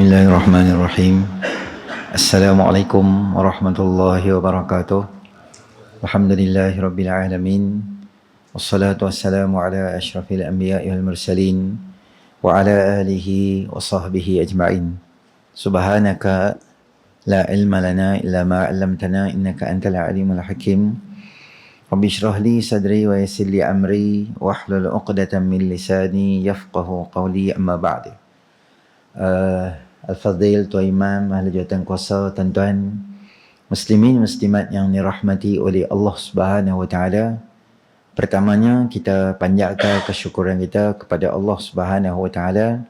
Bismillahirrahmanirrahim. Assalamualaikum warahmatullahi wabarakatuh. Alhamdulillahirabbil alamin. Wassalatu wassalamu ala asyrafil anbiya'i wal mursalin wa ala alihi wa sahbihi ajma'in. Subhanaka la ilma lana illa ma 'allamtana innaka antal alimul hakim. Rabbi shrah li sadri wa yassir li amri wahlul 'uqdatam min lisani yafqahu qawli, amma ba'du. Al-Fadhil, Tuan Imam, Ahli Jawatan Kuasa, tuan-tuan muslimin muslimat yang dirahmati oleh Allah Subhanahu Wa Taala. Pertamanya kita panjatkan kesyukuran kita kepada Allah Subhanahu Wa Taala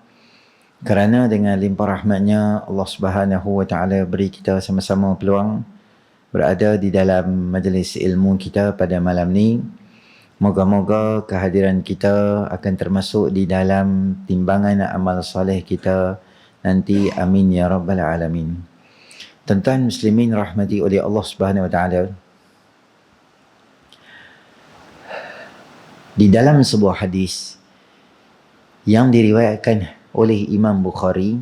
kerana dengan limpah rahmatnya Allah Subhanahu Wa Taala beri kita sama-sama peluang berada di dalam majlis ilmu kita pada malam ni. Moga-moga kehadiran kita akan termasuk di dalam timbangan amal soleh kita nanti, amin ya rabbal alamin. Tuan-tuan muslimin rahmati oleh Allah Subhanahu Wa Taala, di dalam sebuah hadis yang diriwayatkan oleh Imam Bukhari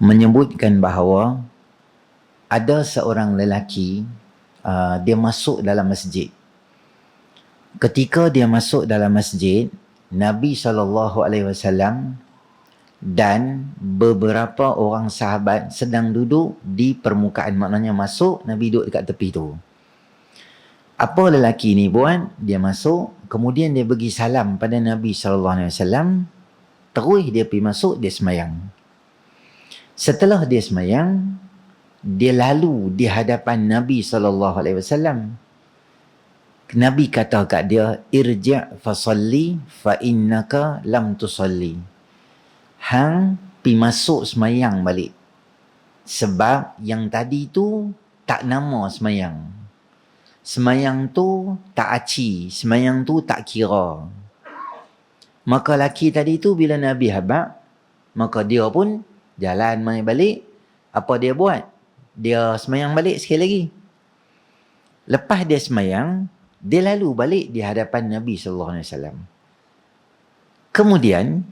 menyebutkan bahawa ada seorang lelaki, dia masuk dalam masjid. Ketika dia masuk dalam masjid, Nabi SAW dan beberapa orang sahabat sedang duduk di permukaan. Maknanya masuk, Nabi duduk dekat tepi tu. Apa lelaki ni buat? Dia masuk, kemudian dia bagi salam pada Nabi SAW. Terus dia pergi masuk, dia semayang. Setelah dia semayang, dia lalu di hadapan Nabi SAW. Nabi kata kat dia, irji' fasalli fa innaka lam tusalli. Hang pi masuk semayang balik. Sebab yang tadi tu tak nama semayang. Semayang tu tak aci, semayang tu tak kira. Maka laki tadi tu bila Nabi habaq, maka dia pun jalan mai balik. Apa dia buat? Dia semayang balik sekali lagi. Lepas dia semayang, dia lalu balik di hadapan Nabi SAW. Kemudian,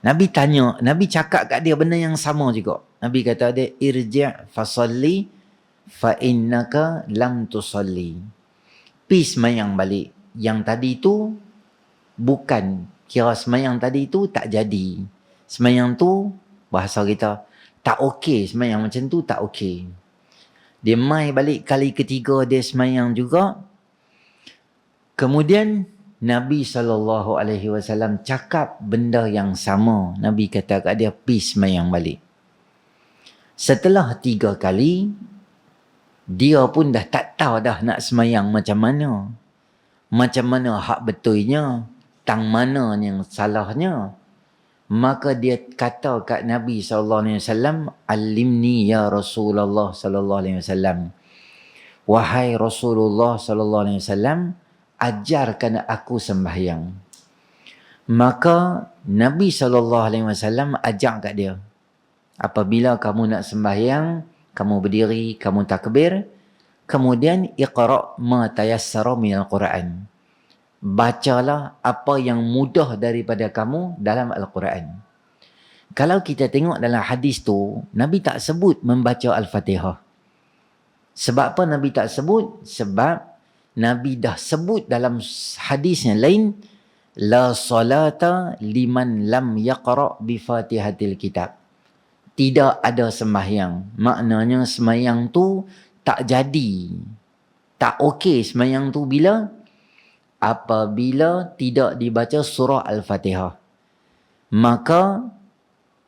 Nabi tanya, Nabi cakap kat dia benda yang sama juga. Nabi kata dia, irji' fasalli fa innaka lam tusalli. Pi semayang balik. Yang tadi tu, bukan. Kira semayang tadi tu tak jadi. Semayang tu, bahasa kita, tak okey. Semayang macam tu tak okey. Dia mai balik kali ketiga dia semayang juga. Kemudian Nabi SAW cakap benda yang sama. Nabi kata kat dia, pergi semayang balik. Setelah 3 kali, dia pun dah tak tahu dah nak semayang macam mana. Macam mana hak betulnya, tang mana yang salahnya. Maka dia kata kat Nabi SAW, alimni ya Rasulullah SAW. Wahai Rasulullah SAW, ajarkan aku sembahyang. Maka Nabi SAW ajar kat dia, apabila kamu nak sembahyang, kamu berdiri, kamu takbir, kemudian iqra' ma tayassara minal Quran. Bacalah apa yang mudah daripada kamu dalam Al-Quran. Kalau kita tengok dalam hadis tu, Nabi tak sebut membaca Al-Fatihah. Sebab apa Nabi tak sebut? Sebab Nabi dah sebut dalam hadis yang lain, la salata liman lam yaqra' bi fatihatil kitab. Tidak ada sembahyang. Maknanya sembahyang tu tak jadi. Tak okey sembahyang tu bila? Apabila tidak dibaca surah Al-Fatihah. Maka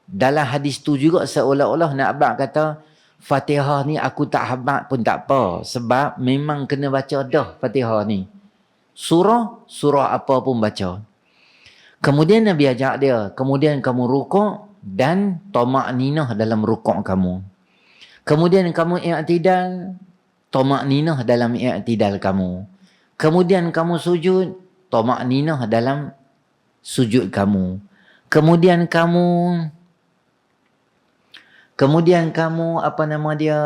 dalam hadis tu juga seolah-olah nak abang kata, Fatihah ni aku tak hafal pun tak apa. Sebab memang kena baca dah Fatihah ni. Surah apa pun baca. Kemudian Nabi ajak dia, kemudian kamu rukuk dan tamak-ninah dalam rukuk kamu. Kemudian kamu i'tidal, tamak-ninah dalam i'tidal kamu. Kemudian kamu sujud, tamak-ninah dalam sujud kamu. Kemudian kamu apa nama dia,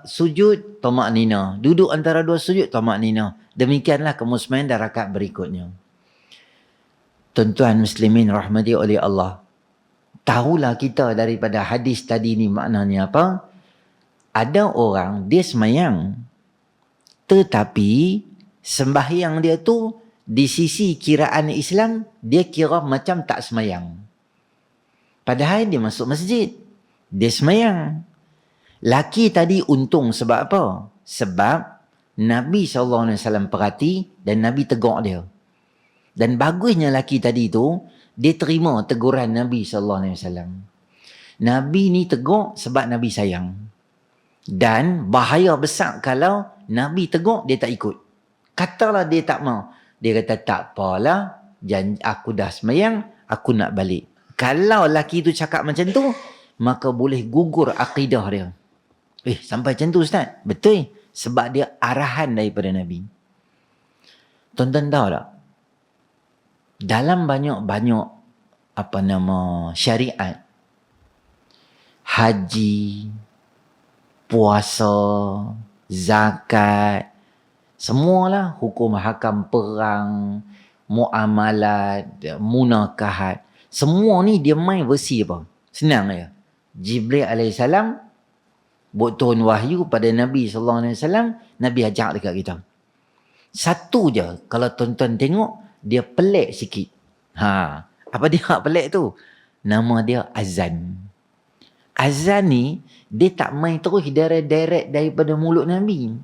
sujud, tamak-ninah. Duduk antara dua sujud, tamak-ninah. Demikianlah kamu sembahyang dan rakaat berikutnya. Tuan-tuan muslimin rahmati oleh Allah. tahulah kita daripada hadis tadi ni maknanya apa? Ada orang dia semayang, tetapi sembahyang dia tu di sisi kiraan Islam dia kira macam tak semayang. Padahal dia masuk masjid, dia semayang. Laki tadi untung sebab apa? Sebab Nabi SAW perhati dan Nabi tegur dia. Dan bagusnya laki tadi tu, dia terima teguran Nabi SAW. Nabi ni tegur sebab Nabi sayang. Dan bahaya besar kalau Nabi tegur, dia tak ikut. Katalah dia tak mau. Dia kata, tak apalah, aku dah semayang, aku nak balik. Kalau laki tu cakap macam tu, maka boleh gugur akidah dia. Sampai macam tu Ustaz? Betul. Sebab dia arahan daripada Nabi. Tuan-tuan tahu tak? Dalam banyak-banyak syariat, haji, puasa, zakat, semualah hukum hakam perang, muamalat, munakahat. Semua ni dia main versi apa? Senang je. Jibril AS buat turun wahyu pada Nabi SAW, Nabi ajak dekat kita. Satu je, kalau tuan-tuan tengok, dia pelik sikit. Apa dia pelik tu? Nama dia azan. Azan ni, dia tak main terus direct daripada mulut Nabi.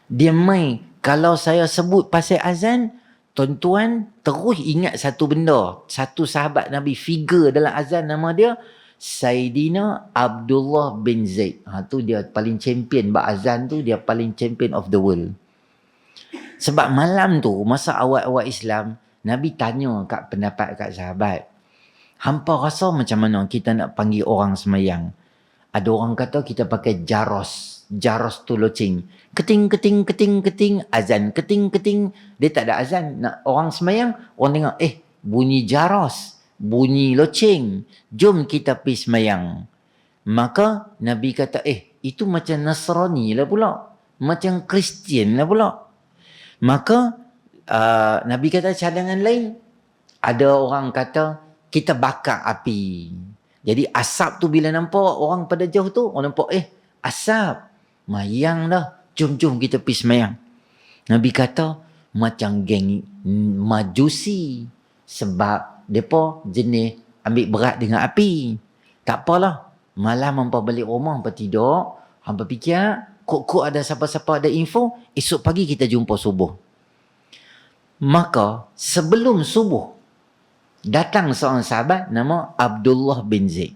Dia main, kalau saya sebut pasal azan, tuan-tuan terus ingat satu benda. Satu sahabat Nabi, figure dalam azan, nama dia Sayyidina Abdullah bin Zaid. Tu dia paling champion bak azan tu, dia paling champion of the world. Sebab malam tu, masa awal-awal Islam, Nabi tanya kat pendapat kat sahabat, hampa rasa macam mana kita nak panggil orang semayang? Ada orang kata kita pakai jaros. Jaros tu loceng. Keting, keting, keting, keting. Azan, keting, keting. Dia tak ada azan. Nak orang semayang, orang tengok, bunyi jaros. Bunyi loceng. Jom kita pergi semayang. Maka Nabi kata, itu macam Nasrani lah pula. Macam Kristian lah pula. Maka Nabi kata cadangan lain. Ada orang kata, kita bakar api. Jadi asap tu bila nampak orang pada jauh tu, orang nampak asap. Mayang dah. Jom kita pergi semayang. Nabi kata macam geng Majusi. Sebab mereka jenis ambil berat dengan api. Tak apalah. Malam hampa balik rumah, hampa tidur. Hampa fikir, kok ada siapa-siapa ada info, esok pagi kita jumpa subuh. Maka sebelum subuh, datang seorang sahabat nama Abdullah bin Zaid.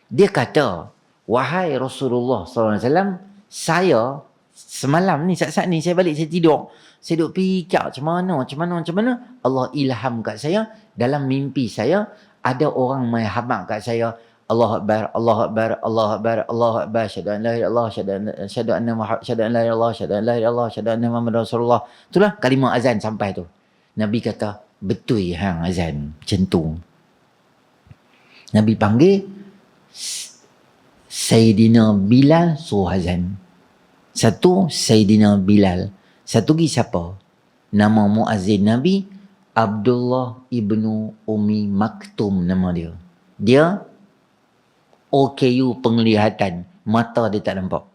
Dia kata, wahai Rasulullah SAW, saya semalam ni, saat-saat ni saya balik, saya tidur. Saya duduk fikir macam mana. Allah ilham kat saya, dalam mimpi saya, ada orang main habaq kat saya. Allah Akbar, Allah Akbar, Allah Akbar, Allah Akbar, syahadu an la ilaha illallah, syahadu anna Muhammad, syahadu an la ilaha illallah, syahadu an la ilaha illallah, syahadu anna Muhammad Rasulullah. Itulah kalimah azan sampai tu. Nabi kata, betul hang azan. Macam tu. Nabi panggil Sayyidina Bilal suruh azan. Satu Sayyidina Bilal. Satu lagi siapa? Nama muazzin Nabi Abdullah ibnu Ummi Maktum nama dia. Dia OKU penglihatan. Mata dia tak nampak.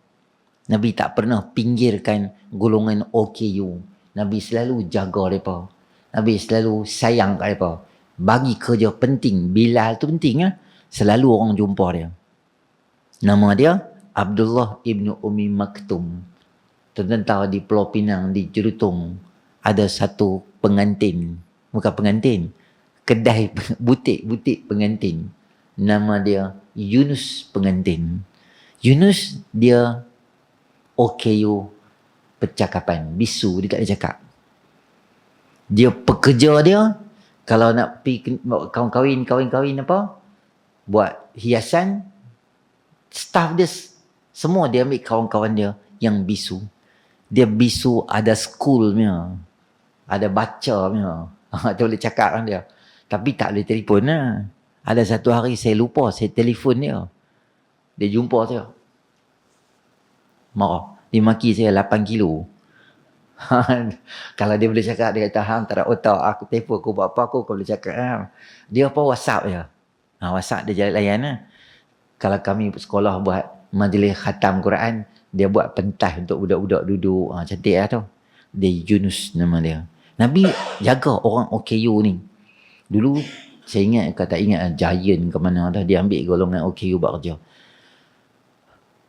Nabi tak pernah pinggirkan golongan OKU. Nabi selalu jaga mereka. Nabi selalu sayang kat mereka. Bagi kerja penting. Bilal tu penting lah. Selalu orang jumpa dia. Nama dia Abdullah ibnu Ummi Maktum. Tuan-tuan tahu di Pulau Pinang, di Jerutung, ada satu pengantin. Bukan pengantin. Kedai, butik pengantin. Nama dia Yunus pengantin. Yunus dia OKU percakapan. Bisu, dia tak ada cakap. Dia pekerja dia, kalau nak pergi kahwin apa, buat hiasan, staff dia, semua dia ambil kawan-kawan dia yang bisu. Dia bisu ada school punya, ada baca punya. Dia boleh cakap dengan dia. Tapi tak boleh telefon lah. Ada satu hari saya lupa, saya telefon dia. Dia jumpa saya. Marah. Dia maki saya 8 kilo. Kalau dia boleh cakap, dia kata, hang tak ada otak. Aku telefon, aku buat apa, aku boleh cakap. Dia apa WhatsApp je. WhatsApp dia jalan layan lah. Kalau kami sekolah buat majlis khatam Quran, dia buat pentas untuk budak-budak duduk. Cantik lah tu. Dia Yunus nama dia. Nabi jaga orang OKU ni. Dulu saya ingat, kalau tak ingat Giant ke mana dah, dia ambil golongan OKU buat kerja.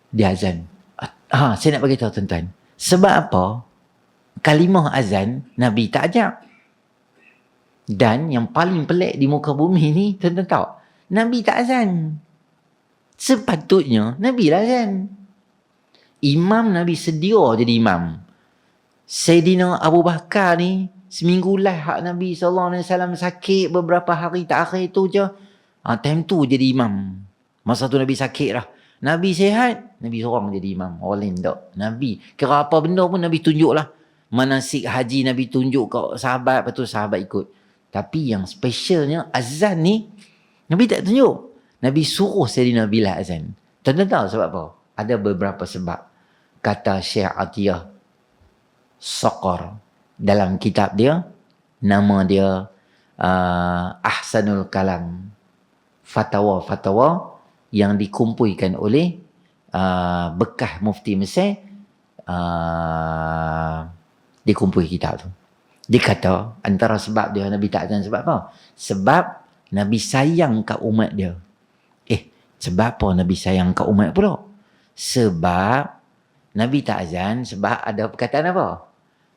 Dia azan. Saya nak bagi tahu tuan-tuan. Sebab apa? Kalimah azan Nabi tak ajak. Dan yang paling pelik di muka bumi ni, tuan-tuan tahu, Nabi tak azan. Sepatutnya Nabi lah azan. Imam Nabi sedia jadi imam. Sayyidina Abu Bakar ni seminggu lah hak Nabi SAW sakit beberapa hari terakhir tu je. Time tu jadi imam. Masa tu Nabi sakit lah. Nabi sihat, Nabi seorang jadi imam. Orang lain tak. Nabi, kira apa benda pun Nabi tunjuk lah. Manasik haji Nabi tunjuk ke sahabat, lepas tu sahabat ikut. Tapi yang specialnya azan ni, Nabi tak tunjuk. Nabi suruh Sayyidina Bilal azan. Tuan-tuan tahu sebab apa? Ada beberapa sebab. Kata Syekh Atiyah Saqar dalam kitab dia, nama dia Ahsanul Kalam, fatwa-fatwa yang dikumpulkan oleh bekas mufti Mesir, dikumpul kitab tu. Dia kata antara sebab dia Nabi tak azan sebab apa? Sebab Nabi sayang kat umat dia. Sebab apa Nabi sayang kat umat pula? Sebab Nabi tak azan sebab ada perkataan apa?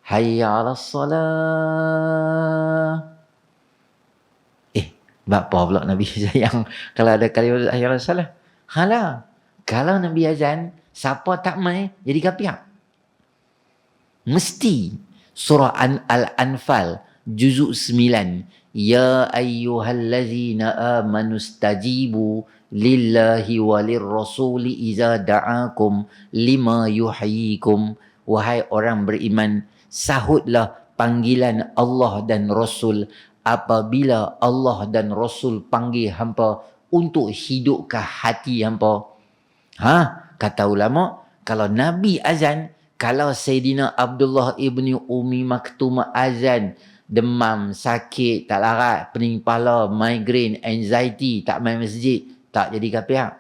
Hayya 'alas salah. Sebab apa pula Nabi sayang kalau ada kalimah hayya 'alas salah? Halah. Kalau Nabi azan, siapa tak mai jadi kafir. Mesti. Surah Al-Anfal juzuk 9. Ya ayyuhallazina amanu stajibu lillahi walir rasuli iza da'akum lima yuhyikum. Wahai orang beriman, sahutlah panggilan Allah dan Rasul apabila Allah dan Rasul panggil hampa untuk hidupkan hati hampa. Kata ulama, kalau Nabi azan, kalau Sayyidina Abdullah ibni Umi Maktum azan, demam, sakit, tak larat, pening kepala, migraine, anxiety, tak main masjid, tak jadi kafir.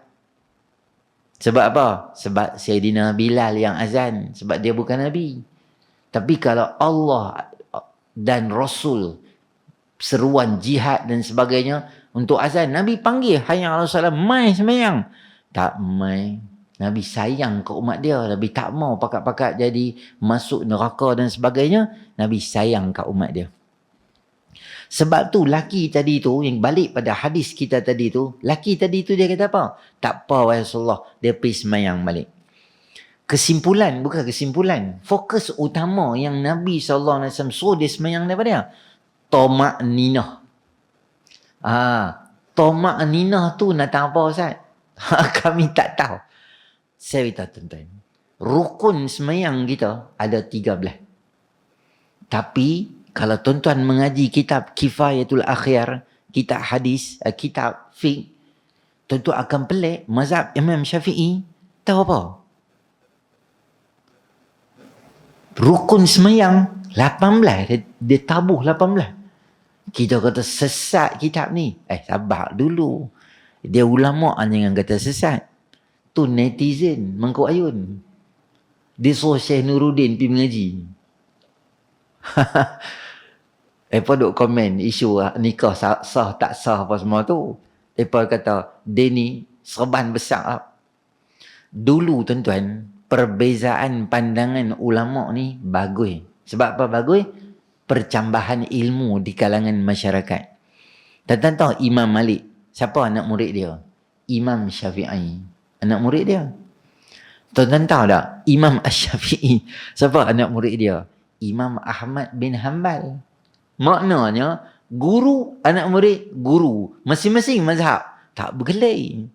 Sebab apa? Sebab Sayyidina Bilal yang azan. Sebab dia bukan Nabi. Tapi kalau Allah dan Rasul seruan jihad dan sebagainya untuk azan, Nabi panggil hayya 'alas salat, mai sembahyang. Tak mai. Nabi sayang ke umat dia. Nabi tak mau pakat-pakat jadi masuk neraka dan sebagainya. Nabi sayang ke umat dia. Sebab tu laki tadi tu, yang balik pada hadis kita tadi tu, laki tadi tu dia kata apa? Tak apa wahai Rasulullah, dia pergi sembahyang balik. Kesimpulan, bukan kesimpulan. Fokus utama yang Nabi SAW suruh dia sembahyang daripada dia. Tomak ninah. Tomak ninah tu nak tahu apa Ustaz? Kami tak tahu. Saya beritahu tuan-tuan. Rukun sembahyang kita ada 13. Tapi kalau tuan-tuan mengaji kitab Kifayatul Akhyar, kitab hadis, kitab fiqh, tuan-tuan akan pelik mazhab Imam Syafi'i tahu apa? Rukun sembahyang 18, dia tabuh 18. Kita kata sesat kitab ni. Sabar dulu. Dia ulama' jangan kata sesat. Tu netizen mengkau ayun. Dia suruh Syekh Nuruddin pergi mengaji. Mereka duk komen isu nikah sah tak sah apa semua tu. Mereka kata, dia ni serban besar. Dulu tuan-tuan, perbezaan pandangan ulama' ni bagus. Sebab apa bagus? Percambahan ilmu di kalangan masyarakat. Tuan-tuan tahu Imam Malik, siapa anak murid dia? Imam Syafi'i, anak murid dia. Tuan-tuan tahu tak? Imam Asy-Syafi'i, siapa anak murid dia? Imam Ahmad bin Hanbal. Maknanya, guru, anak murid, guru. Masing-masing mazhab. Tak bergelai.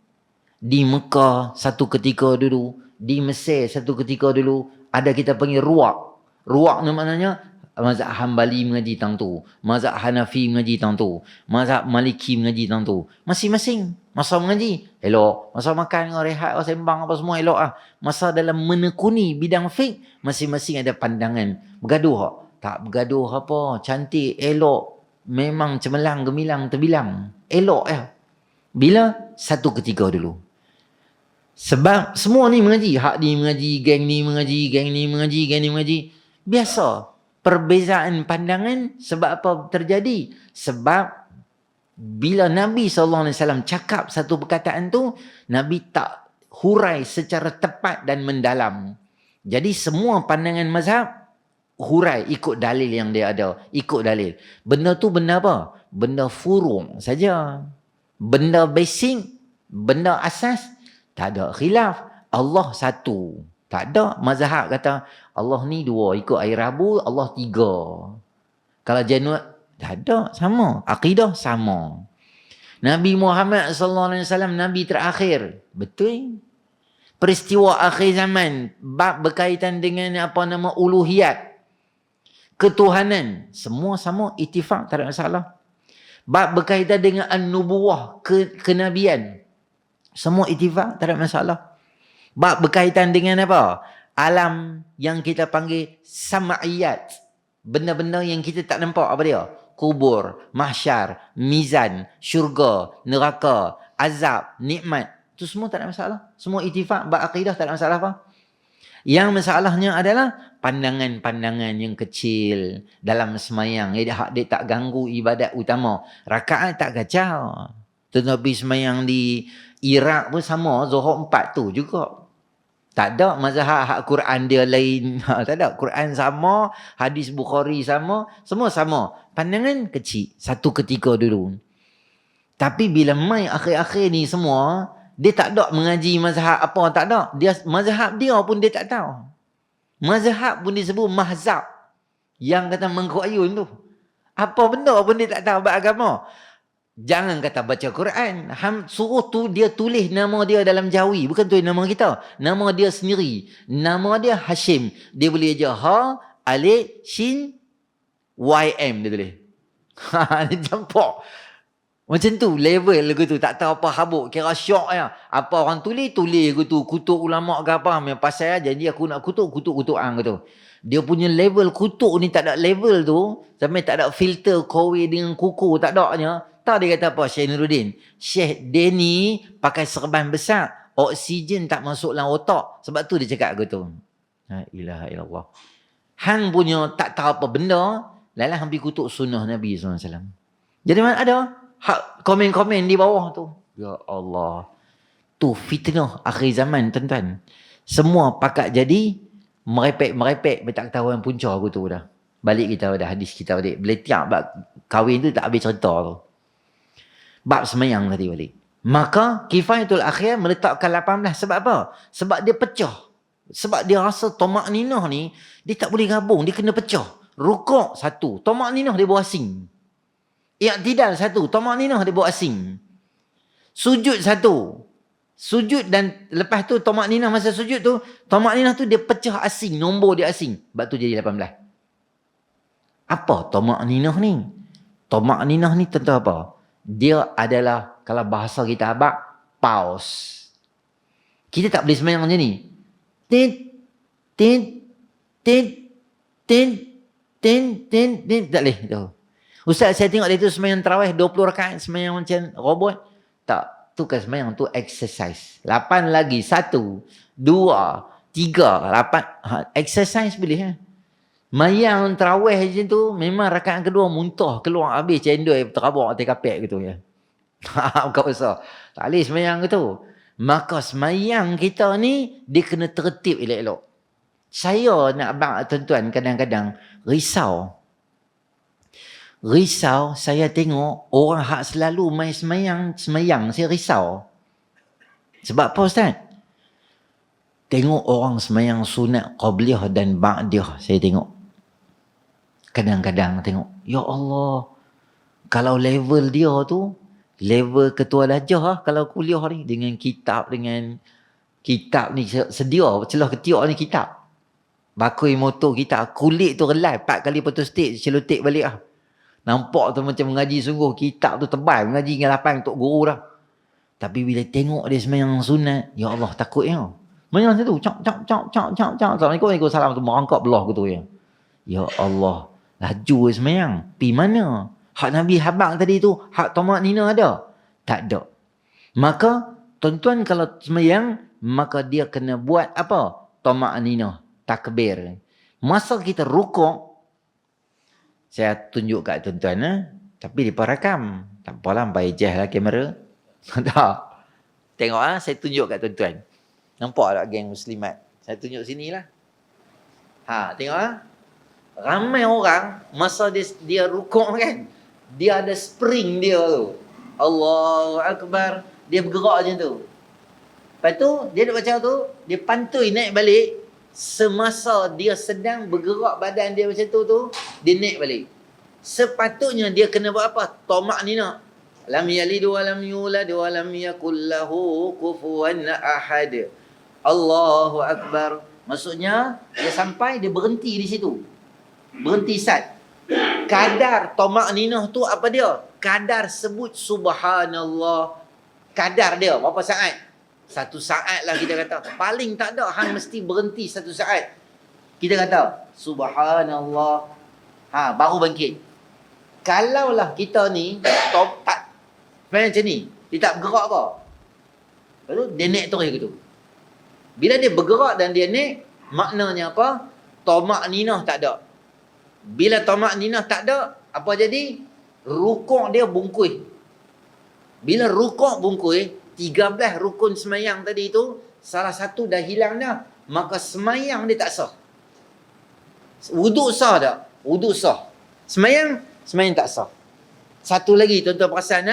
Di Mekah satu ketika dulu, di Mesir satu ketika dulu, ada kita panggil ruak. Ruak ni maknanya, mazhab Hambali mengaji tang tu, mazhab Hanafi mengaji tang tu, mazhab Maliki mengaji tang tu. Masing-masing masa mengaji elok, masa makan rehat sembang apa semua elok ah. Masa dalam menekuni bidang fiqh, masing-masing ada pandangan. Bergaduh tak bergaduh apa, cantik elok, memang cemerlang gemilang terbilang elok ya. Bila? Satu ketika dulu. Sebab semua ni mengaji. Hak ni mengaji, geng ni mengaji, geng ni mengaji, geng ni mengaji. Biasa. Perbezaan pandangan sebab apa terjadi? Sebab bila Nabi SAW cakap satu perkataan tu, Nabi tak hurai secara tepat dan mendalam. Jadi semua pandangan mazhab hurai ikut dalil yang dia ada. Ikut dalil. Benda tu benda apa? Benda furu' saja. Benda basic, benda asas, tak ada khilaf. Allah satu. Tak ada mazhab kata Allah ni dua. Ikut air Rabu, Allah tiga. Kalau Januari, tak ada. Sama. Akidah sama. Nabi Muhammad SAW, Nabi terakhir. Betul. Peristiwa akhir zaman, bab berkaitan dengan apa nama uluhiyat, ketuhanan, semua sama, ittifaq, tak ada masalah. Bab berkaitan dengan an-nubuwah, kenabian, semua ittifaq, tak ada masalah. Bab berkaitan dengan apa? Alam yang kita panggil sam'iyat, benda-benda yang kita tak nampak, apa dia? Kubur, mahsyar, mizan, syurga, neraka, azab, nikmat. Itu semua tak ada masalah. Semua ittifaq, bab akidah tak ada masalah apa. Yang masalahnya adalah pandangan-pandangan yang kecil dalam semayang. Dia tak ganggu ibadat utama. Rakaat tak kacau. Tetapi semayang di Iraq pun sama. Zuhur 4 tu juga. Tak ada mazhab hak Quran dia lain. Tak ada. Quran sama. Hadis Bukhari sama. Semua sama. Pandangan kecil. Satu ketika dulu. Tapi bila mai akhir-akhir ni semua, dia tak ada mengaji mazhab apa, tak ada. Dia mazhab dia pun dia tak tahu. Mazhab pun disebut mahzab. Yang kata mangkuk ayun tu. Apa benda pun dia tak tahu bab agama. Jangan kata baca Quran. Suruh tu dia tulis nama dia dalam jawi. Bukan tulis nama kita. Nama dia sendiri. Nama dia Hashim. Dia boleh je Ha, Alif, Shin, YM dia tulis. Dia campur. Macam tu, level lagu tu. Tak tahu apa habuk. Kira syok ya. Apa orang tulis lagu tu. Kutuk ulama' ke apa. Yang pasal janji aku nak kutuk-kutukan ke tu. Dia punya level kutuk ni tak ada level tu. Sampai tak ada filter kowe dengan kuku. Tak ada nya. Tahu dia kata apa Syekh Nuruddin? Syekh dia ni pakai serban besar. Oksigen tak masuk dalam otak. Sebab tu dia cakap ke tu. La ilaha illallah. Hang punya tak tahu apa benda. Lalah hampir kutuk sunnah Nabi SAW. Jadi mana ada? Hak komen-komen di bawah tu. Ya Allah. Tu fitnah akhir zaman tuan-tuan. Semua pakat jadi merepek-merepek. Tak ketahuan punca aku tu dah. Balik kita dah hadis kita balik. Bila tiap bab kahwin tu tak habis cerita tu. Bab semayang tadi balik. Maka kifayatul akhir meletakkan 18. Sebab apa? Sebab dia pecah. Sebab dia rasa tomak ninah ni dia tak boleh gabung. Dia kena pecah. Rukuk satu. Tomak ninah dia buat asing. I'tidal satu. Tamanninah dia buat asing. Sujud satu. Sujud dan lepas tu tamanninah masa sujud tu, tamanninah tu dia pecah asing. Nombor dia asing. Sebab tu jadi 18. Apa tamanninah ni? Tamanninah ni tentang apa? Dia adalah, kalau bahasa kita abang, pause. Kita tak boleh semayang macam ni. Tin, tin, tin, tin, tin, tin, tin. Tak boleh. Ustaz, saya tengok dia tu semayang tarawih 20 rakaat semayang macam robot. Tak, tu kan semayang tu exercise. 8 lagi, 1, 2, 3, 8. Exercise boleh. Mayang tarawih macam tu, memang rakaat kedua muntah, keluar habis cendol terabak atas kapek gitu ya. Bukan besar. Tak boleh semayang gitu. Maka semayang kita ni, dia kena tertib elok-elok. Saya nak abang tuan-tuan kadang-kadang risau. Saya tengok orang hak selalu main semayang, saya risau. Sebab apa Ustaz? Tengok orang semayang sunat qabliyah dan ba'diyah, saya tengok. Kadang-kadang tengok, ya Allah, kalau level dia tu, level ketua lajah kalau kuliah ni, dengan kitab ni, sedia, celah ketiak ni kitab. Bakui motor kitab, kulit tu relai, 4 kali putus stik, celutik balik lah. Nampak tu macam mengaji sungguh. Kitab tu tebal. Mengaji dengan 8 untuk guru dah. Tapi bila tengok dia semayang sunat, ya Allah takut ya. Semayang macam tu. Cak. Assalamualaikum. Waalaikumsalam. Tu merangkap belah gitu ya. Ya Allah. Laju semayang. Pi mana? Hak Nabi habang tadi tu. Hak tamak nina ada? Tak ada. Maka tuan-tuan kalau sembahyang, maka dia kena buat apa? Tama'ninah, takbir. Masa kita rukuk, saya tunjuk kat tuan-tuan, tapi dia rakam. Tak apalah, bayar lah kamera. Tak. Tengok saya tunjuk kat tuan-tuan. Nampak tak geng muslimat? Saya tunjuk sini lah. Tengok ramai orang masa dia rukuk kan, dia ada spring dia tu. Allahu Akbar. Dia bergerak macam tu. Lepas tu, dia nak baca tu, dia pantui naik balik. Semasa dia sedang bergerak badan dia macam tu, dia naik balik. Sepatutnya dia kena buat apa? Tama'ninah. Lam yalid wa lam yulad wa lam yakul lahu kufuwan ahad. Allahu Akbar. Maksudnya, dia sampai, dia berhenti di situ. Berhenti sat. Kadar tama'ninah tu apa dia? Kadar sebut subhanallah. Kadar dia, berapa saat? 1 saat lah kita kata. Paling tak ada, hang mesti berhenti 1 saat. Kita kata, subhanallah. Baru bangkit. Kalaulah kita ni, tak, macam ni, dia tak bergerak apa. Lepas tu, dia naik terus gitu. Bila dia bergerak dan dia naik, maknanya apa? Tama'ninah tak ada. Bila tama'ninah tak ada, apa jadi? Rukuk dia bungkus. Bila rukuk bungkus, 13 rukun semayang tadi tu, salah satu dah hilang dah, maka semayang dia tak sah. Wuduk sah tak? Wuduk sah. Semayang tak sah. Satu lagi, tuan-tuan perasan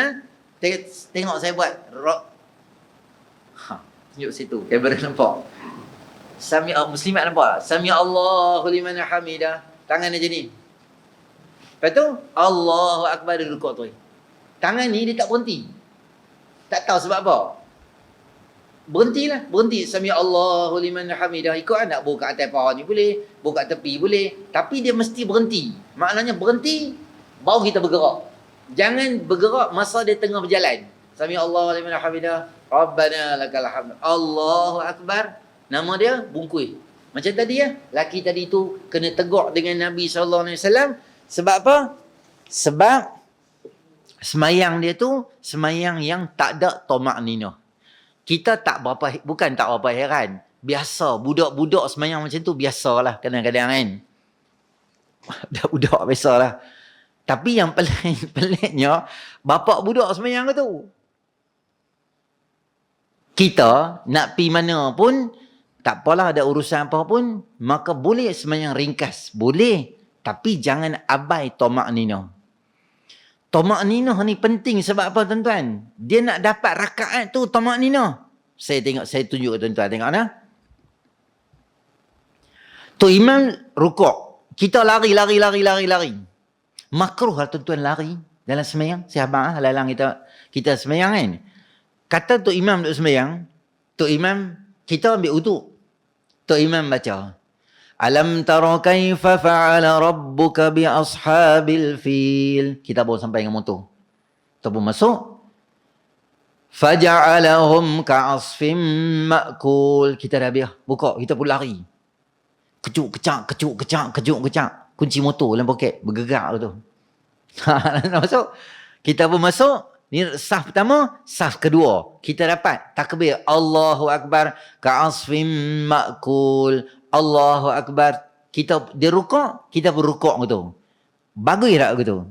tengok saya buat. Tunjuk situ, kamera nampak. Muslimat nampak? Sami Allahu liman hamidah. Tangan macam ni. Lepas tu, Allahu Akbar dia rukuk tu. Tangan ni dia tak berhenti. Tak tahu sebab apa. Berhentilah. Berhenti. Sami Allahu liman hamidah. Ikut nak buka atas paha ni boleh. Buka tepi boleh. Tapi dia mesti berhenti. Maknanya berhenti, baru kita bergerak. Jangan bergerak masa dia tengah berjalan. Sami Allahu liman hamidah. Rabbana lakal hamd. Allahu Akbar. Nama dia bungkus. Macam tadi laki tadi tu kena tegur dengan Nabi SAW. Sebab apa? Sebab semayang dia tu semayang yang tak ada tama'ninah. Kita tak berapa, bukan tak berapa heran. Biasa, budak-budak semayang macam tu biasalah kadang-kadang kan. Budak-budak biasalah. Tapi yang peliknya, bapak budak semayang tu. Kita nak pi mana pun, tak apalah ada urusan apa pun, maka boleh semayang ringkas. Boleh. Tapi jangan abai tama'ninah. Tama'ninah ni penting sebab apa tuan-tuan? Dia nak dapat rakaat tu tama'ninah. Saya tunjuk ke tuan-tuan. Tengok dah. Tu imam rukuk. Kita lari. Makruh lah tuan-tuan lari dalam semayang. Sahabat halang kita semayang kan. Kata tu imam duk semayang. Tu imam, kita ambil uduk. Tu imam baca. Alam tara kaifa fa'ala rabbuka bi ashabil fil. Kita baru sampai dengan motor. Kita pun masuk. Faja'alahum ka'asfim ma'kul. Kita dah habis. Buka. Kita pun lari. Kecuk-kecak. Kunci motor dalam poket. Bergerak tu. Nak masuk. Kita pun masuk. Ni saf pertama. Saf kedua. Kita dapat takbir. Allahu Akbar. Ka'asfim ma'kul. Allahu Akbar. Dia rukuk, kita pun rukuk gitu. Bagus tak gitu?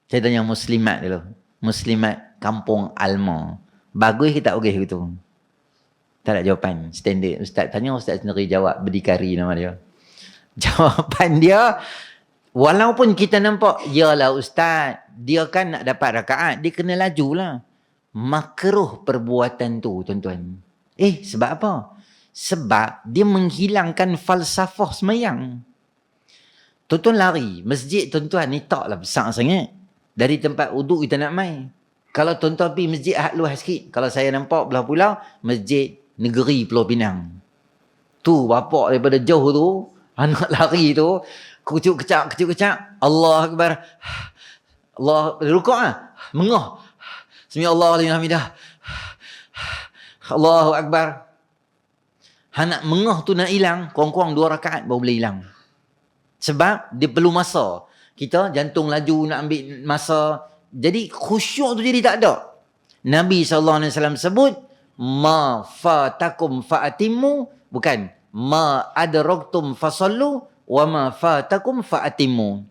Saya tanya muslimat dulu. Muslimat kampung Alma. Bagus ke tak bagus gitu? Tak ada jawapan. Standard. Ustaz tanya, ustaz sendiri jawab. Berdikari nama dia. Jawapan dia, walaupun kita nampak, yalah ustaz, dia kan nak dapat rakaat, dia kena laju lah. Makruh perbuatan tu, tuan-tuan. Sebab apa? Sebab dia menghilangkan falsafah semayang. Tuan-tuan lari. Masjid tuan-tuan ni taklah besar sangat. Dari tempat uduk kita nak main. Kalau tuan-tuan pergi masjid ahad luas sikit. Kalau saya nampak belah pulau, masjid negeri Pulau Pinang. Tu bapak daripada jauh tu, anak lari tu, kecuk-kecak. Allah Akbar. Allah, rukuk mengah. Bismillah lillahi hamidah. Allahu Akbar. Nak mengah tu nak hilang, kurang-kurang 2 rakaat baru boleh hilang. Sebab dia perlu masa. Kita jantung laju nak ambil masa. Jadi khusyuk tu jadi tak ada. Nabi SAW sebut, ma fatakum fa'atimu, bukan ma adraktum fasallu wa ma fatakum fa'atimu.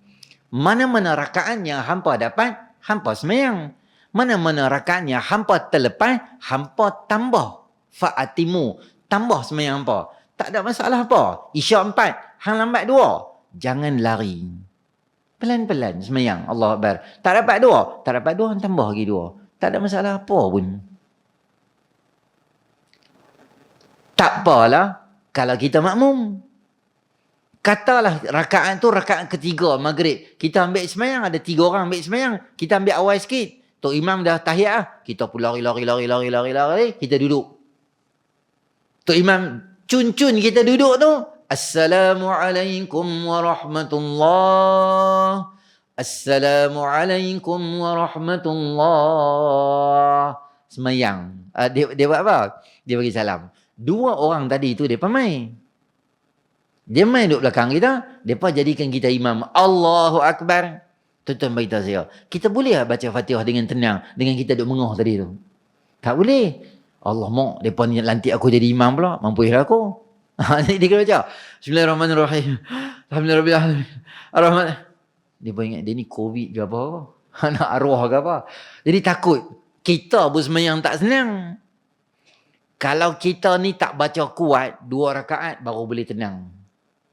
Mana-mana rakaat yang hampa dapat, hampa semayang. Mana-mana rakaat yang hampa terlepas, hampa tambah. Fa'atimu, tambah semayang hampa. Tak ada masalah apa. Isyak 4, hang lambat 2. Jangan lari. Pelan-pelan semayang. Allah Akbar. Tak dapat 2. Tak dapat 2, tambah lagi 2. Tak ada masalah apa pun. Tak apalah kalau kita makmum. Katalah rakaat tu rakaat ketiga maghrib. Kita ambil semayang, ada 3 orang ambil semayang. Kita ambil awal sikit. Tok Imam dah tahiyat lah. Kita pun lari. Kita duduk. Tok Imam cun-cun kita duduk tu. Assalamualaikum warahmatullahi. Assalamualaikum warahmatullahi. Semayang. Dia buat apa? Dia bagi salam. 2 orang tadi tu dia main. Dia main duduk belakang kita. Mereka jadikan kita imam. Allahu Akbar. Tuan-tuan beritahu saya. Kita boleh baca Fatihah dengan tenang. Dengan kita duduk mengoh tadi tu. Tak boleh. Allah mak. Mereka ni lantik aku jadi imam pula. Mampuilah aku. Dia kena baca. Bismillahirrahmanirrahim. Alhamdulillahirrahmanirrahim. Ar-Rahman. Dia pun ingat dia ni COVID ke apa. Nak arwah ke apa. Jadi takut. Kita pun semayang tak senang. Kalau kita ni tak baca kuat 2 rakaat baru boleh tenang.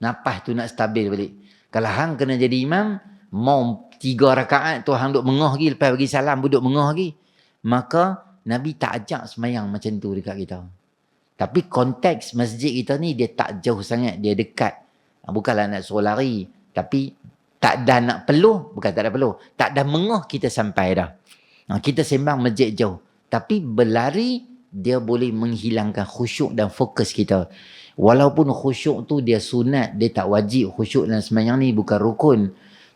Nafas tu nak stabil balik. Kalau hang kena jadi imam, mau 3 rakaat tu hang duduk mengah lagi, lepas bagi salam duduk mengah lagi. Maka Nabi tak ajak semayang macam tu dekat kita. Tapi konteks masjid kita ni dia tak jauh sangat, dia dekat. Bukanlah nak suruh lari, tapi tak dah nak peluh, bukan tak ada peluh. Tak dah mengah kita sampai dah. Kita sembang masjid jauh. Tapi berlari dia boleh menghilangkan khusyuk dan fokus kita. Walaupun khusyuk tu dia sunat, dia tak wajib. Khusyuk dalam semayang ni bukan rukun.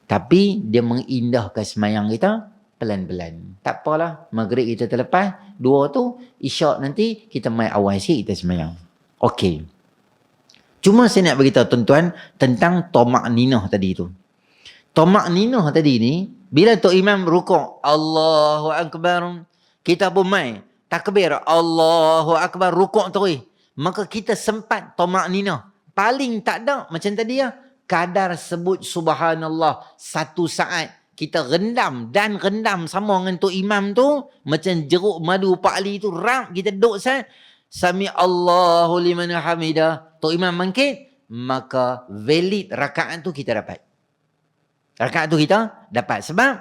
Tapi dia mengindahkan semayang kita pelan-pelan. Tak apalah, maghrib kita terlepas, 2 tu, isyak nanti kita main awal sikit kita semayang. Okey. Cuma saya nak beritahu tuan-tuan tentang tomak ninah tadi tu. Tomak ninah tadi ni, bila Tok Imam rukuk, Allahu Akbar, kita pun main takbir, Allahu Akbar, rukuk terus. Maka kita sempat tomak ninah. Paling tak ada, macam tadi ya, kadar sebut subhanallah 1 saat. Kita rendam sama dengan Tok Imam tu. Macam jeruk madu pakli tu, ram, kita duduk saat. Sami Allahu liman hamidah. Tok Imam bangkit, maka valid rakaat tu kita dapat. Rakaat tu kita dapat. Sebab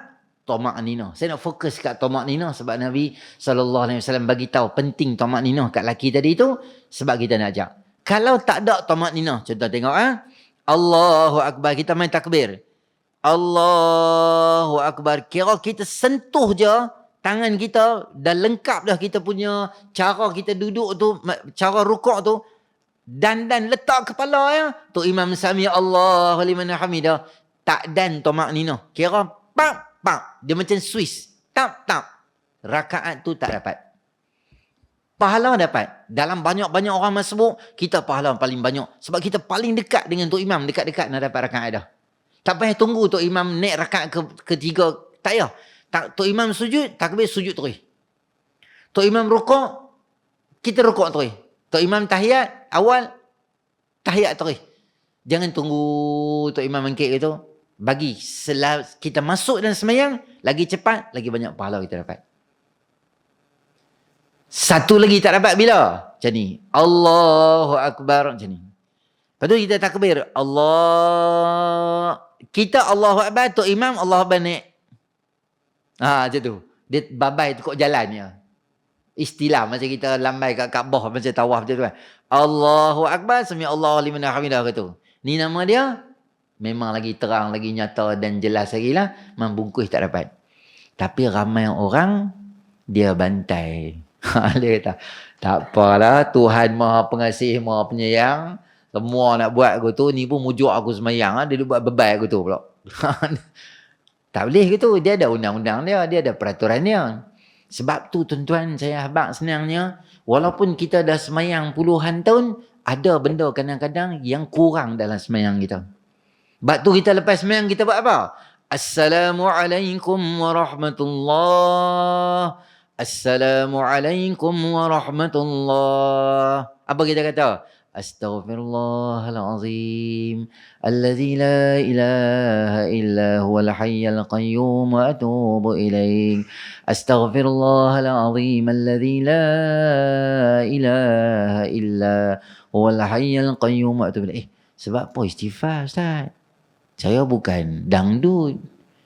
tomak ninah. Saya nak fokus kat tomak ninah sebab Nabi SAW bagi tahu penting tomak ninah kat lelaki tadi tu sebab kita nak ajak. Kalau tak ada tomak ninah, contoh tengok Allahu Akbar, kita main takbir. Allahu Akbar. Kira kita sentuh je tangan kita, dah lengkap dah kita punya cara kita duduk tu, cara rukuk tu. Dan letak kepala ya. Tok Imam Sami Allahu liman hamidah. Tak dan tomak ninah. Kira pap. Dia macam Swiss. Tap. Rakaat tu tak dapat. Pahala dapat. Dalam banyak-banyak orang masbuk, kita pahala paling banyak. Sebab kita paling dekat dengan Tok Imam. Dekat-dekat nak dapat rakaat dah. Tak payah tunggu Tok Imam naik rakaat ketiga. Tak payah. Tok Imam sujud, takbir sujud terus. Tok Imam rukuk, kita rukuk terus. Tok Imam tahiyat, awal, tahiyat terus. Jangan tunggu Tok Imam bangkit gitu. Bagi kita masuk dalam semayang, lagi cepat, lagi banyak pahala kita dapat. Satu lagi tak dapat bila? Macam ni. Allahu Akbar. Macam ni. Lepas tu kita takbir. Kita Allahu Akbar, Tok Imam Allahu Akbar naik. Macam tu. Dia babai tukuk jalannya. Istilah macam kita lambai kat Kaabah, macam tawaf macam tu kan. Allahu Akbar, sami Allahu liman hamidah kata. Ni nama dia memang lagi terang, lagi nyata dan jelas lagi lah. Membungkus tak dapat. Tapi ramai orang dia bantai. Dia kata, tak apalah, Tuhan Maha Pengasih, Maha Penyayang. Semua nak buat aku tu, ni pun mujuk aku semayang. Dia buat bebai aku tu pula. Tak boleh gitu. Dia ada undang-undang dia ada peraturan dia. Sebab tu tuan-tuan, saya habaq senangnya, walaupun kita dah semayang puluhan tahun, ada benda kadang-kadang yang kurang dalam semayang kita. Sebab tu kita lepas semayang, kita buat apa? Assalamualaikum warahmatullahi. Assalamualaikum warahmatullahi. Apa kita kata? Astaghfirullahalazim. Alladzi la ilaha illa huwal hayyul qayyum wa atubu ilaih. Astaghfirullahalazim. Alladzi la ilaha illa huwal hayyul qayyum wa atubu ilaih. Sebab apa istighfar, Ustaz? Saya bukan dangdut.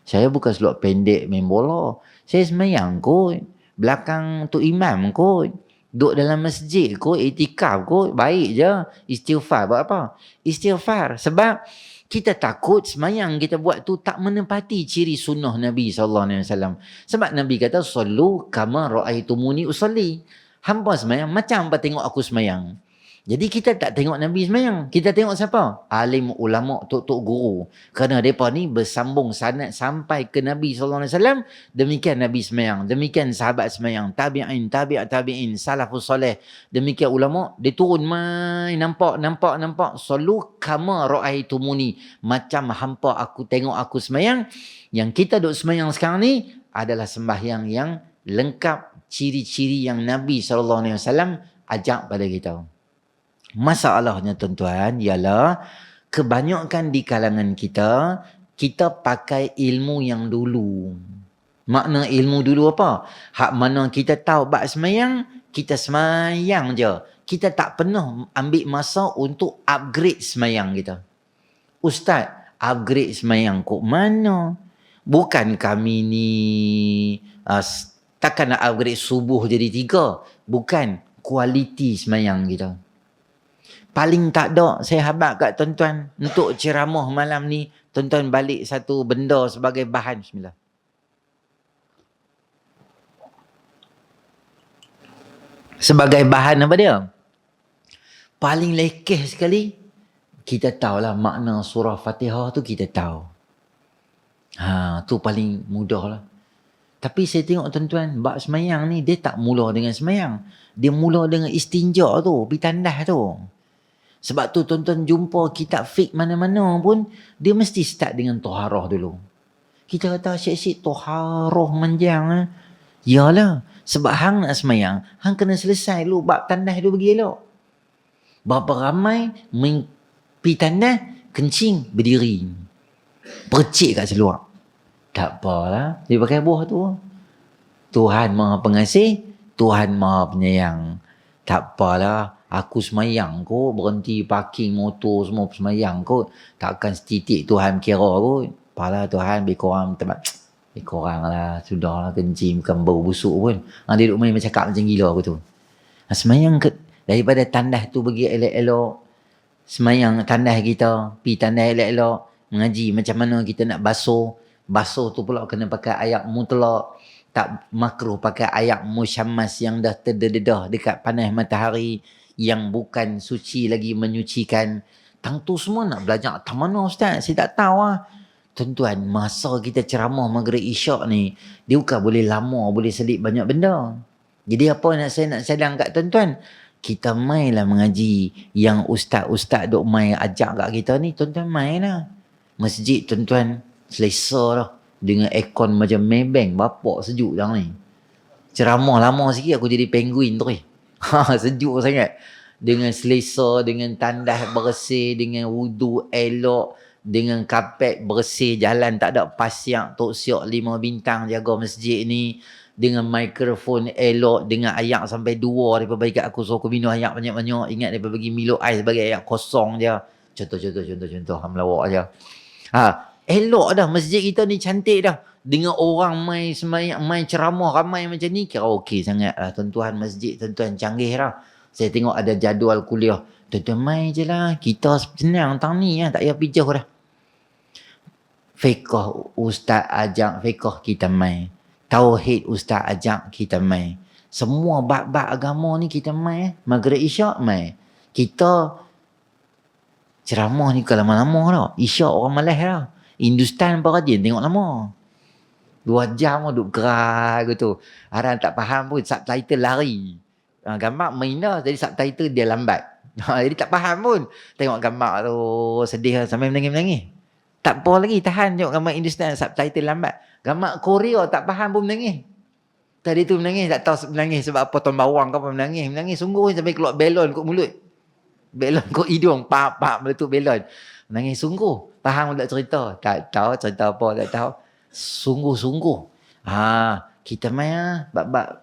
Saya bukan selok pendek main bola. Saya semayang kot. Belakang tu imam kot. Duduk dalam masjid kot. Itikaf kot. Baik je. Istighfar buat apa? Istighfar. Sebab kita takut semayang kita buat tu tak menepati ciri sunnah Nabi SAW. Sebab Nabi kata, Sallu kama ra'aitumuni usalli. Hampa semayang macam apa tengok aku semayang. Jadi kita tak tengok Nabi semayang. Kita tengok siapa? Alim, ulama, tok-tok guru. Kerana mereka ni bersambung sanad sampai ke Nabi SAW. Demikian Nabi semayang. Demikian sahabat semayang. Tabi'in, tabi'in, salafus soleh. Demikian ulama. Dia turun main. Nampak. Sallu kama ra'aitumuni. Macam hampa aku tengok aku semayang. Yang kita duduk semayang sekarang ni adalah sembahyang yang lengkap ciri-ciri yang Nabi SAW ajak pada kita. Masalahnya tuan-tuan ialah kebanyakan di kalangan kita, kita pakai ilmu yang dulu. Makna ilmu dulu apa? Hak mana kita tahu bab semayang, kita semayang je. Kita tak pernah ambil masa untuk upgrade semayang kita. Ustaz, upgrade semayang kok mana? Bukan kami ni takkan nak upgrade subuh jadi 3. Bukan, kualiti semayang kita. Paling tak ada, saya habaq kat tuan-tuan untuk ceramah malam ni, tuan-tuan balik satu benda sebagai bahan. Bismillah. Sebagai bahan apa dia? Paling lekeh sekali, kita tahulah makna surah Fatihah tu kita tahu. Tu paling mudah lah. Tapi saya tengok tuan-tuan, bab semayang ni dia tak mula dengan semayang. Dia mula dengan istinja tu, pergi tandas tu. Sebab tu tuan-tuan jumpa kitab fiqh mana-mana pun, dia mesti start dengan toharah dulu. Kita kata asyik-asyik toharah manjang. Yalah, sebab hang nak semayang, hang kena selesai dulu bab tandas tu bagi elok. Berapa ramai pergi tandas, kencing, berdiri. Percik kat seluar. Tak apalah, dia pakai buah tu. Tuhan Maha Pengasih, Tuhan Maha Penyayang. Tak apalah, aku semayang kot, berhenti parking motor semua semayang kot. Takkan setitik Tuhan kira kot. Apalah Tuhan, lebih korang tempat. Lebih korang lah, sudahlah kencing, bukan bau busuk pun. Dia duduk main cakap macam gila aku tu. Semayang daripada tandas tu pergi elok-elok. Semayang tandas kita, pergi tandas elok-elok. Mengaji macam mana kita nak basuh. Basuh tu pula kena pakai ayak mutlak. Tak makruh pakai ayak musyammas yang dah terdedah dekat panas matahari. Yang bukan suci lagi menyucikan. Tang tu semua nak belajar. Tak mana Ustaz? Saya tak tahu lah. Tuan-tuan, masa kita ceramah maghrib isyak ni, dia bukan boleh lama, boleh selip banyak benda. Jadi apa saya nak sedang kat tuan-tuan? Kita mainlah mengaji. Yang ustaz-ustaz duk main ajak kat kita ni, tuan-tuan main lah. Masjid tuan-tuan, selesa lah. Dengan aircon macam Maybank. Bapak sejuk dah ni. Ceramah lama sikit aku jadi penguin tu. Sejuk sangat. Dengan selesa, dengan tandas bersih, dengan wudu elok, dengan kapet bersih, jalan tak ada pasiak, tok siok 5 bintang jaga masjid ni. Dengan mikrofon elok, dengan ayak sampai 2. Mereka bagi kat aku, so aku minum ayak banyak-banyak. Ingat mereka bagi Milo ais sebagai ayak kosong je. Contoh. Ham lawak je. Elok dah masjid kita ni, cantik dah. Dengan orang main semayang, main ceramah ramai macam ni, kira okey sangat lah. Tuan-tuan masjid, tuan-tuan canggih lah. Saya tengok ada jadual kuliah. Tuan-tuan main je lah. Kita senang tang ni lah. Tak payah pergi jauh dah. Fiqh ustaz ajak fiqh kita main. Tauhid ustaz ajak kita main. Semua bab-bab agama ni kita main. Maghrib isyak main. Kita ceramah ni kalau lama-lama dah. Isyak orang malas dah. Hindustan pun rajin tengok lama. 2 jam duduk gerak gitu. Orang tak faham pun subtitle lari. Gambar main dah, jadi subtitle dia lambat. Jadi tak faham pun. Tengok gambar tu sedih sampai menangis-menangis. Tak apa lagi tahan tengok gambar Hindustan subtitle lambat. Gambar Korea tak faham pun menangis. Tadi tu menangis, tak tahu menangis sebab apa, tuan bawang ke apa menangis. Menangis sungguh sampai keluar belon kot mulut. Belon kot hidung, pak meletup belon. Menangis sungguh. Faham tak cerita? Tak tahu cerita apa, tak tahu. Sungguh-sungguh. Kita main bab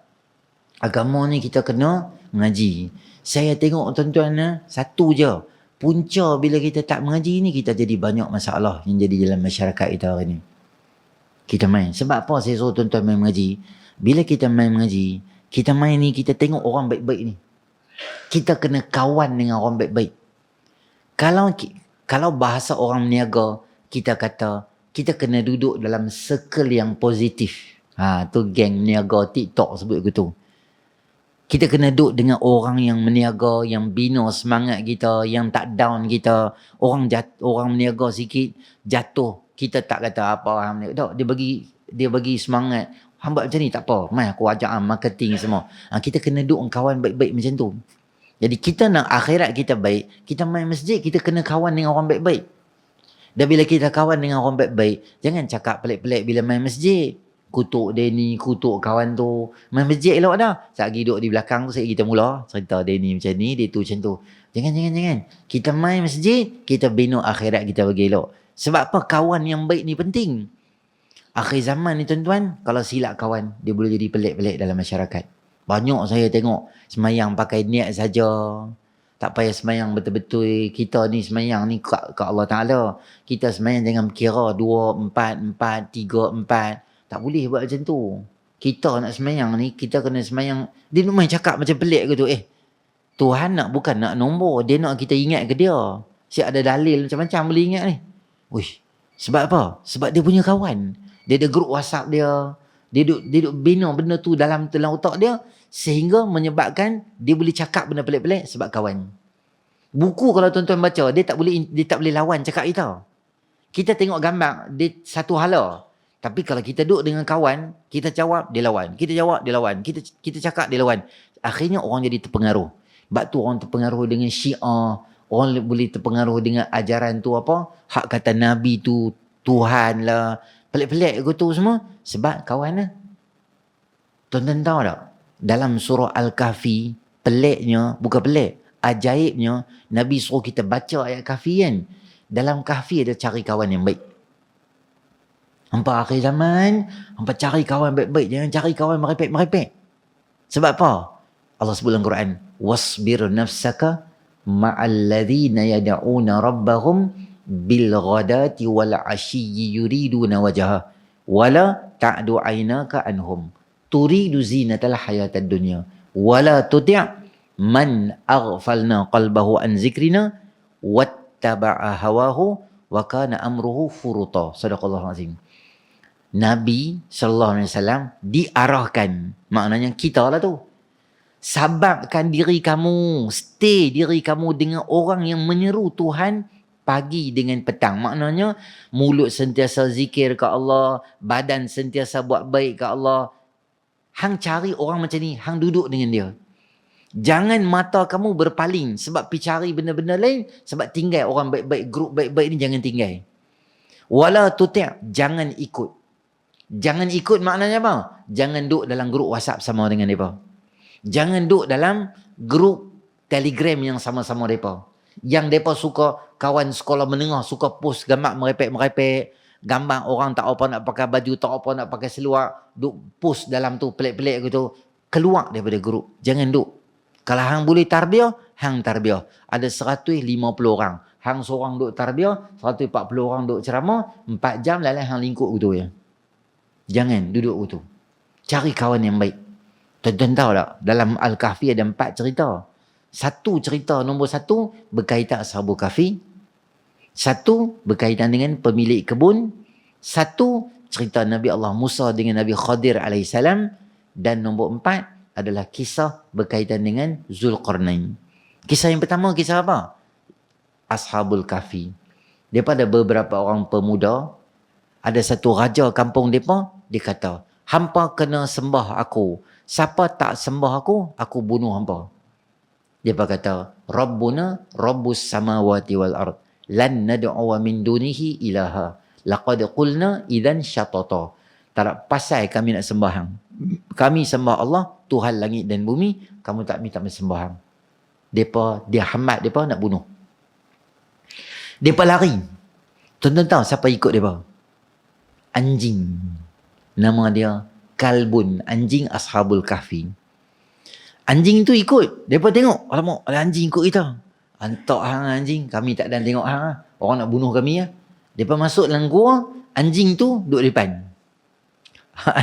agama ni kita kena mengaji. Saya tengok tuan-tuan, satu je. Punca bila kita tak mengaji ni, kita jadi banyak masalah yang jadi dalam masyarakat kita hari ni. Kita main. Sebab apa saya suruh tuan-tuan main mengaji? Bila kita main mengaji, kita main ni, kita tengok orang baik-baik ni. Kita kena kawan dengan orang baik-baik. Kalau bahasa orang meniaga, kita kata, kita kena duduk dalam circle yang positif. Tu geng meniaga TikTok sebut gitu. Kita kena duduk dengan orang yang meniaga, yang bina semangat kita, yang tak down kita. Orang meniaga sikit, jatuh. Kita tak kata apa orang meniaga. Dia bagi semangat. Hamba macam ni tak apa. Mai aku ajak marketing semua. Kita kena duduk kawan baik-baik macam tu. Jadi kita nak akhirat kita baik, kita main masjid, kita kena kawan dengan orang baik-baik. Dan bila kita kawan dengan orang baik-baik, jangan cakap pelik-pelik bila main masjid. Kutuk dia ni, kutuk kawan tu. Main masjid elok dah. Saat lagi duduk di belakang tu, kita mula cerita dia ni macam ni, dia tu macam tu. Jangan. Kita main masjid, kita bina akhirat kita bagi elok. Sebab apa? Kawan yang baik ni penting. Akhir zaman ni tuan-tuan, kalau silap kawan, dia boleh jadi pelik-pelik dalam masyarakat. Banyak saya tengok semayang pakai niat saja. Tak payah semayang betul-betul. Kita ni semayang ni ke Allah Ta'ala. Kita semayang jangan kira 2, 4, 3, 4. Tak boleh buat macam tu. Kita nak semayang ni, kita kena semayang. Dia nak main cakap macam pelik ke tu. Tuhan bukan nak nombor. Dia nak kita ingat ke dia. Siap ada dalil macam-macam boleh ingat ni. Sebab apa? Sebab dia punya kawan. Dia ada grup WhatsApp dia. Dia duduk bina benda tu dalam otak dia. Sehingga menyebabkan dia boleh cakap benda pelik-pelik sebab kawan. Buku kalau tuan-tuan baca, dia tak boleh lawan cakap kita. Kita tengok gambar, dia satu hala. Tapi kalau kita duduk dengan kawan, kita jawab, dia lawan. Kita jawab, dia lawan. Kita cakap, dia lawan. Akhirnya orang jadi terpengaruh. Sebab tu orang terpengaruh dengan Syiah. Orang boleh terpengaruh dengan ajaran tu apa? Hak kata Nabi tu Tuhan lah. Pelik-pelik ke tu semua. Sebab kawan lah. Tuan-tuan tahu tak? Dalam surah Al-Kahfi, peliknya, bukan pelik, ajaibnya, Nabi suruh kita baca ayat Kahfi kan. Dalam Kahfi ada cari kawan yang baik. Hampa akhir zaman, hampa cari kawan baik-baik. Jangan cari kawan merepek-merepek. Sebab apa? Allah sebut dalam Quran, wasbir nafsaka ma'alladhina yada'una rabbahum bilghadati wal ashiyyi yuriduna wajhah wala ta'du aynaka anhum turidu zinatal hayatad dunya wala tuti' man aghfalna qalbahu an zikrina wattaba'a hawahu wa kana amruhu furuta. Sadaqallahul azim. Nabi SAW diarahkan, maknanya kita lah tu, sababkan diri kamu, stay diri kamu dengan orang yang menyeru Tuhan pagi dengan petang. Maknanya mulut sentiasa zikir ke Allah, badan sentiasa buat baik ke Allah. Hang cari orang macam ni, hang duduk dengan dia. Jangan mata kamu berpaling sebab pergi cari benda-benda lain, sebab tinggal orang baik-baik, grup baik-baik ni jangan tinggal. Wala tuti', jangan ikut. Jangan ikut maknanya apa? Jangan duduk dalam grup WhatsApp sama dengan mereka. Jangan duduk dalam grup Telegram yang sama-sama mereka. Yang mereka suka, kawan sekolah menengah suka post gambar merepek-merepek, gambar orang tak apa nak pakai baju, tak apa nak pakai seluar, duk post dalam tu pelik-pelik gitu. Keluar daripada grup. Jangan duk. Kalau hang boleh tarbiyah, hang tarbiyah. Ada 150 orang. Hang seorang duk tarbiyah, 140 orang duk ceramah, 4 jam lain hang lingkup gitu ya. Jangan duduk gitu. Cari kawan yang baik. Tuan-tuan tahu tak? Dalam Al-Kahfi ada 4 cerita. Satu cerita nombor 1 berkaitan Ashabul Kahfi. 1 berkaitan dengan pemilik kebun. 1 cerita Nabi Allah Musa dengan Nabi Khadir AS. Dan nombor 4 adalah kisah berkaitan dengan Zulqarnain. Kisah yang pertama, kisah apa? Ashabul Kahfi. Daripada beberapa orang pemuda, ada satu raja kampung mereka, dia kata, hampa kena sembah aku. Siapa tak sembah aku, aku bunuh hampa. Dia kata, Rabbuna Rabbus samawati wal ard. Lan nad'uwa min dunihi ilaha. Laqad qulna idzan syatata. Tak pasal kami nak sembah hang. kami sembah Allah, Tuhan langit dan bumi, kamu tak minta sembah hang. Dia hambat depa nak bunuh. Depa lari. Tuan-tuan tahu siapa ikut depa? Anjing. Nama dia Kalbun, anjing Ashabul Kahfi. Anjing tu ikut. Depa tengok, alamak, ada anjing ikut kita. Antak hang anjing, kami tak ada tengok hang lah. Orang nak bunuh kami lah. Depa masuk dalam gua, anjing tu duduk depan.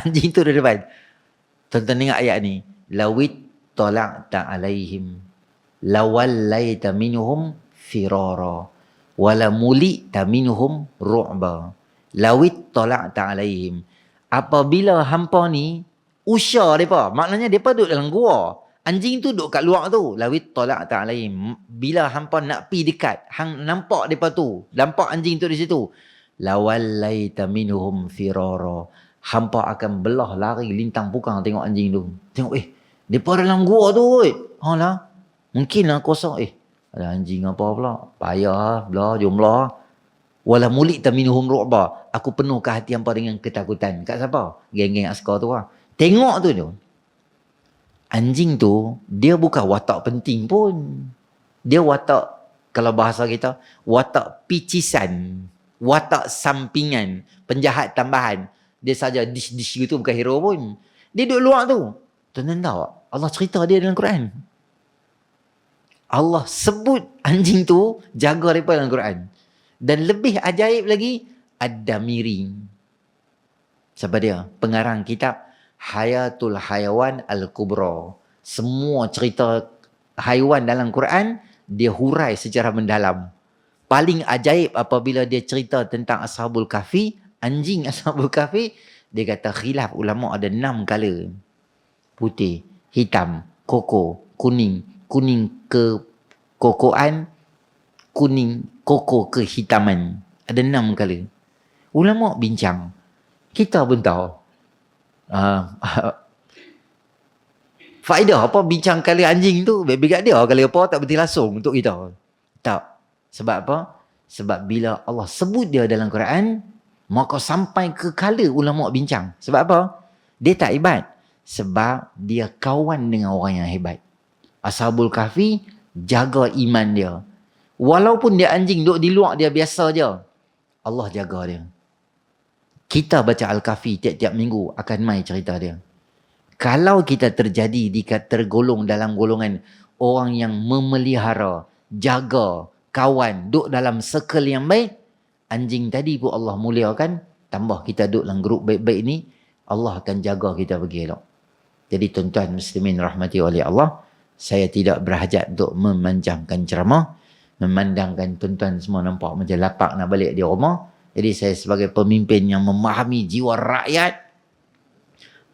Anjing tu duduk depan. Tuan-tuan tengok ayat ni. Lawit tala'ta alaihim lawallaita minhum firara wala mulita minhum ru'ba. Lawit tala'ta alaihim. Apabila hampa ni usya depa, maknanya depa duduk dalam gua. Anjing tu duduk kat luar tu. Lawit tala'ta alaihim. Bila hampa nak pi dekat, hang nampak depa tu, nampak anjing tu di situ. Lawallaita minhum firara. Hampa akan belah lari lintang pukang tengok anjing tu. Tengok, depa dalam gua tu. Alah, mungkin lah kosong. Ada anjing apa pula. Payah belah, jom belah. Wala mulita minhum ru'ba. Aku penuhkan hati hampa dengan ketakutan. Kat siapa? Geng-geng askar tu lah. Tengok tu. Anjing tu, dia bukan watak penting pun. Dia watak, kalau bahasa kita, watak picisan. Watak sampingan. Penjahat tambahan. Dia saja dish-dish gitu, bukan hero pun. Dia duduk luar tu. Tuan-tuan tahu, Allah cerita dia dalam Quran. Allah sebut anjing tu jaga mereka dalam Quran. Dan lebih ajaib lagi, Ad-Damiri. Siapa dia? Pengarang kitab Hayatul Hayawan Al-Kubra. Semua cerita haiwan dalam Quran, dia hurai secara mendalam. Paling ajaib apabila dia cerita tentang Ashabul Kahfi, anjing Ashabul Kahfi, dia kata khilaf ulama ada 6 color. Putih, hitam, koko, kuning, kuning ke kokoan, kuning, koko ke hitaman. Ada 6 color. Ulama bincang. Kita pun tahu. Faedah apa bincang color anjing tu? Baik-baik dia color apa tak berarti langsung untuk kita. Tak. Sebab apa? Sebab bila Allah sebut dia dalam Quran, maka sampai ke kala ulama bincang. Sebab apa? Dia tak hebat. Sebab dia kawan dengan orang yang hebat. Ashabul Kahfi jaga iman dia. Walaupun dia anjing duduk di luar, dia biasa je. Allah jaga dia. Kita baca Al-Kahfi tiap-tiap minggu akan mai cerita dia. Kalau kita tergolong dalam golongan orang yang memelihara, jaga, kawan, duduk dalam circle yang baik, anjing tadi pun Allah muliakan, tambah kita duduk dalam grup baik-baik ni, Allah akan jaga kita pergi elok. Jadi tuan-tuan muslimin rahmati oleh Allah, saya tidak berhajat untuk memanjangkan ceramah, memandangkan tuan-tuan semua nampak macam lapak nak balik di rumah. Jadi saya sebagai pemimpin yang memahami jiwa rakyat,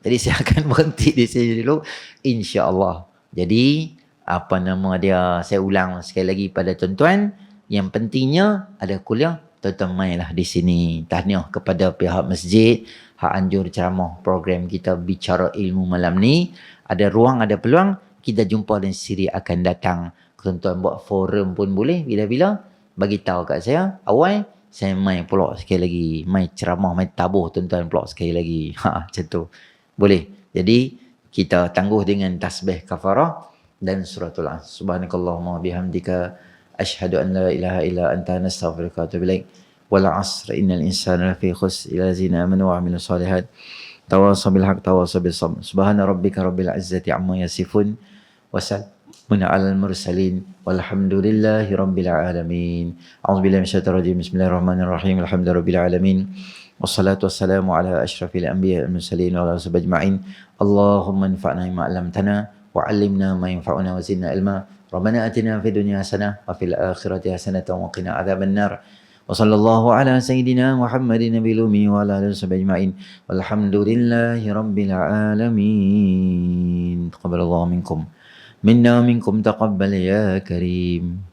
jadi saya akan berhenti di sini dulu, insya-Allah. Jadi apa nama dia, saya ulang sekali lagi pada tuan-tuan, yang pentingnya ada kuliah, tuan-tuan mainlah di sini. Tahniah kepada pihak masjid, hak anjur ceramah program kita Bicara Ilmu malam ni. Ada ruang, ada peluang, kita jumpa dan siri akan datang. Tuan-tuan buat forum pun boleh, bila-bila bagi tahu kat saya. Awal saya main pula sekali lagi, main ceramah, main tabuh tuan-tuan pula sekali lagi. Macam tu. Boleh. Jadi kita tangguh dengan tasbih kafarah dan suratul As. Subhanakallahumma bihamdika asyhadu an la ilaha illa anta nastaghfiruka wa atubu ilaik. Wal 'asr innal insana lafi khusr illa allazina amanu wa 'amilus solihat tawasaw bil haqq tawasaw bis sabr. Subhana rabbika rabbil izzati amma yasifun wa salamun 'alal mursalin walhamdulillahi rabbil alamin. A'udzubillahi minasyaitonir rajim. Bismillahirrahmanirrahim. Alhamdulillahirabbil alamin. Wassalatu wassalamu ala asyrafil anbiya wal mursalin wa ala ashabihi ajma'in. Allahumma anfa'na bima 'allamtana wa 'allimna ma yanfa'una wa zidna ilma. Rabbana atina fid dunya hasanah wa fil akhirati hasanah wa qina adzaban nar. Wa sallallahu ala sayyidina Muhammadin nabiyil ummi wa ala alihi washabihi ajma'in. Walhamdulillahi rabbil alamin. Taqabbalallahu minkum minna minkum taqabbal ya karim.